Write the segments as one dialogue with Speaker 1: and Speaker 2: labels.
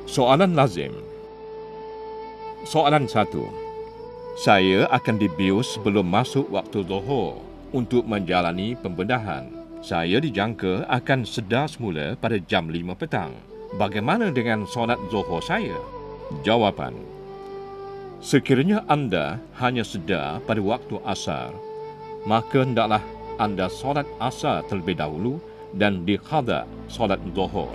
Speaker 1: Soalan lazim. Soalan 1. Saya akan dibius sebelum masuk waktu Zuhur untuk menjalani pembedahan. Saya dijangka akan sedar semula pada jam 5 petang. Bagaimana dengan solat Zuhur saya? Jawapan. Sekiranya anda hanya sedar pada waktu asar, maka hendaklah anda solat asar terlebih dahulu dan diqada solat Zuhur.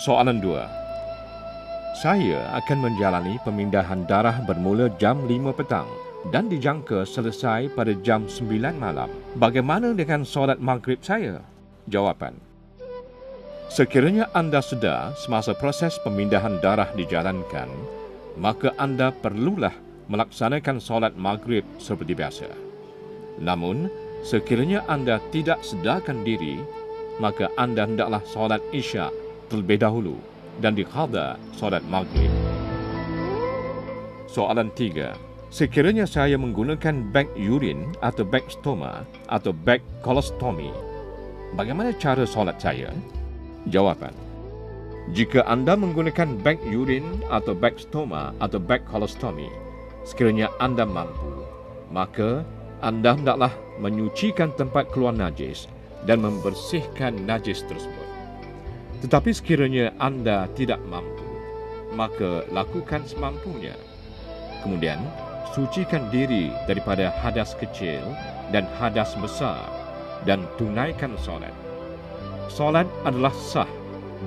Speaker 1: Soalan 2. Saya akan menjalani pemindahan darah bermula jam 5 petang dan dijangka selesai pada jam 9 malam. Bagaimana dengan solat maghrib saya? Jawapan. Sekiranya anda sedar semasa proses pemindahan darah dijalankan, maka anda perlulah melaksanakan solat maghrib seperti biasa. Namun, sekiranya anda tidak sedarkan diri, maka anda hendaklah solat isyak terlebih dahulu dan diqada solat maghrib. Soalan 3. Sekiranya saya menggunakan beg urin atau beg stoma atau beg kolostomi, bagaimana cara solat saya? Jawapan. Jika anda menggunakan beg urin atau beg stoma atau beg kolostomi, sekiranya anda mampu, maka anda hendaklah menyucikan tempat keluar najis dan membersihkan najis tersebut. Tetapi sekiranya anda tidak mampu, maka lakukan semampunya. Kemudian, sucikan diri daripada hadas kecil dan hadas besar dan tunaikan solat. Solat adalah sah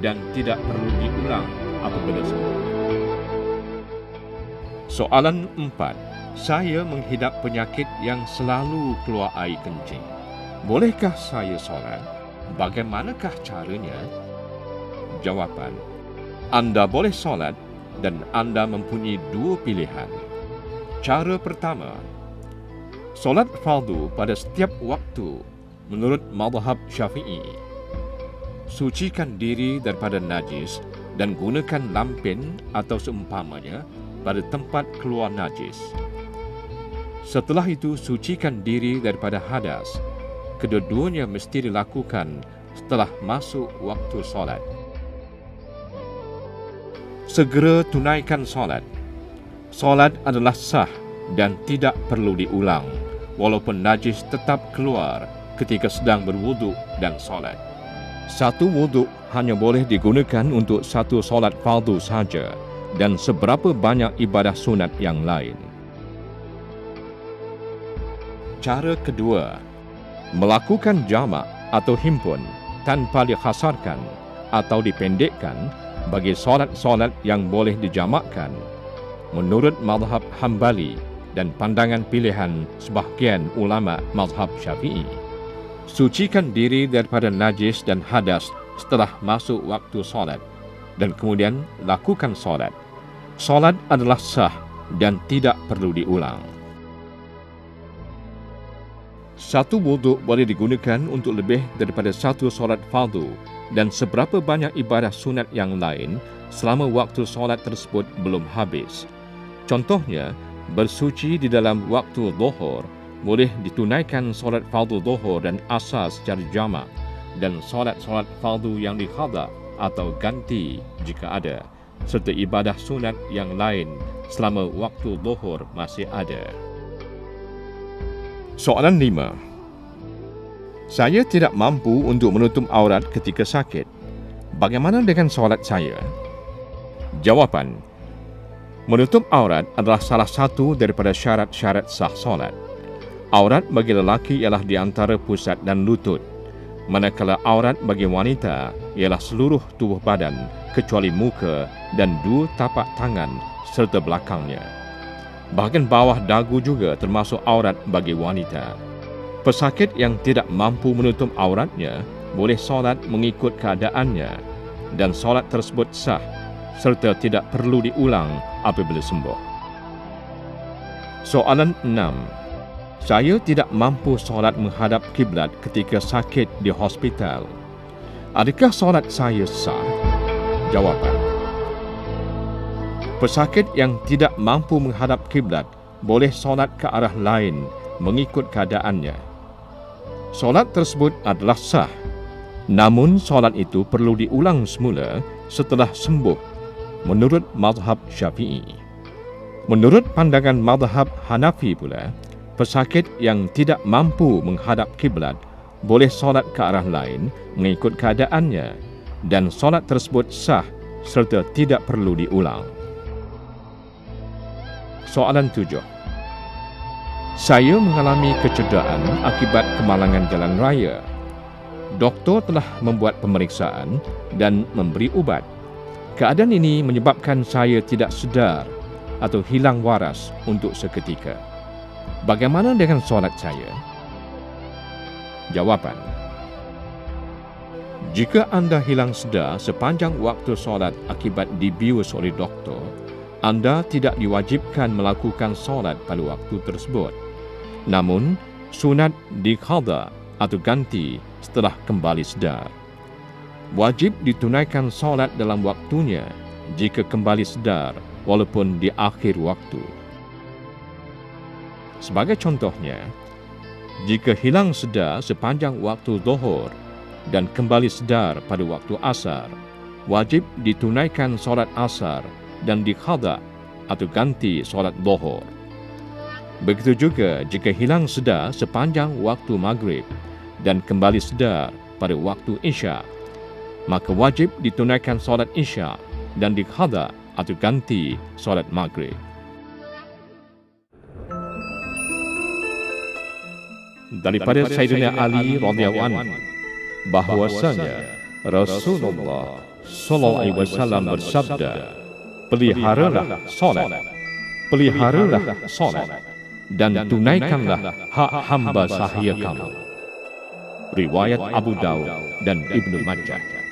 Speaker 1: dan tidak perlu diulang apabila sembuh. Soalan 4. Saya menghidap penyakit yang selalu keluar air kencing. Bolehkah saya solat? Bagaimanakah caranya? Jawapan. Anda boleh solat dan anda mempunyai dua pilihan. Cara pertama, solat fardu pada setiap waktu menurut mazhab Syafi'i. Sucikan diri daripada najis dan gunakan lampin atau seumpamanya pada tempat keluar najis. Setelah itu, sucikan diri daripada hadas. Kedua-duanya mesti dilakukan setelah masuk waktu solat. Segera tunaikan solat. Solat adalah sah dan tidak perlu diulang, walaupun najis tetap keluar ketika sedang berwuduk dan solat. Satu wuduk hanya boleh digunakan untuk satu solat fardu sahaja dan seberapa banyak ibadah sunat yang lain. Cara kedua, melakukan jamak atau himpun tanpa dikhasarkan atau dipendekkan bagi solat-solat yang boleh dijamakkan menurut mazhab Hambali dan pandangan pilihan sebahagian ulama mazhab Syafi'i. Sucikan diri daripada najis dan hadas setelah masuk waktu solat dan kemudian lakukan solat. Solat adalah sah dan tidak perlu diulang. Satu wuduk boleh digunakan untuk lebih daripada satu solat fardu dan seberapa banyak ibadah sunat yang lain selama waktu solat tersebut belum habis. Contohnya, bersuci di dalam waktu zuhur boleh ditunaikan solat fardu zuhur dan asar secara jamak dan solat-solat fardu yang diqada atau ganti jika ada, serta ibadah sunat yang lain selama waktu zuhur masih ada. Soalan 5. Saya tidak mampu untuk menutup aurat ketika sakit. Bagaimana dengan solat saya? Jawapan. Menutup aurat adalah salah satu daripada syarat-syarat sah solat. Aurat bagi lelaki ialah di antara pusat dan lutut, manakala aurat bagi wanita ialah seluruh tubuh badan kecuali muka dan dua tapak tangan serta belakangnya. Bahagian bawah dagu juga termasuk aurat bagi wanita. Pesakit yang tidak mampu menutup auratnya boleh solat mengikut keadaannya dan solat tersebut sah serta tidak perlu diulang apabila sembuh. Soalan 6. Saya tidak mampu solat menghadap kiblat ketika sakit di hospital. Adakah solat saya sah? Jawapan. Pesakit yang tidak mampu menghadap kiblat boleh solat ke arah lain mengikut keadaannya. Solat tersebut adalah sah Namun solat itu perlu diulang semula setelah sembuh menurut mazhab Syafi'i. Menurut pandangan mazhab Hanafi pula, pesakit yang tidak mampu menghadap kiblat boleh solat ke arah lain mengikut keadaannya dan solat tersebut sah serta tidak perlu diulang. Soalan 7. Saya mengalami kecederaan akibat kemalangan jalan raya. Doktor telah membuat pemeriksaan dan memberi ubat. Keadaan ini menyebabkan saya tidak sedar atau hilang waras untuk seketika. Bagaimana dengan solat saya? Jawapan. Jika anda hilang sedar sepanjang waktu solat akibat dibius oleh doktor, anda tidak diwajibkan melakukan solat pada waktu tersebut. Namun, sunat diqadha atau ganti setelah kembali sedar. Wajib ditunaikan solat dalam waktunya jika kembali sedar walaupun di akhir waktu. Sebagai contohnya, jika hilang sedar sepanjang waktu zuhur dan kembali sedar pada waktu asar, wajib ditunaikan solat asar dan diqadha atau ganti solat zuhur. Begitu juga jika hilang sedar sepanjang waktu maghrib dan kembali sedar pada waktu isya, maka wajib ditunaikan solat isya dan diqadha atau ganti solat maghrib. Daripada Sayyidina Ali radhiyallahu anhu bahwasanya Rasulullah sallallahu alaihi wasallam bersabda, peliharalah solat dan tunaikanlah hak hamba sahaya kamu. Riwayat Abu Daud dan Ibnu Majah.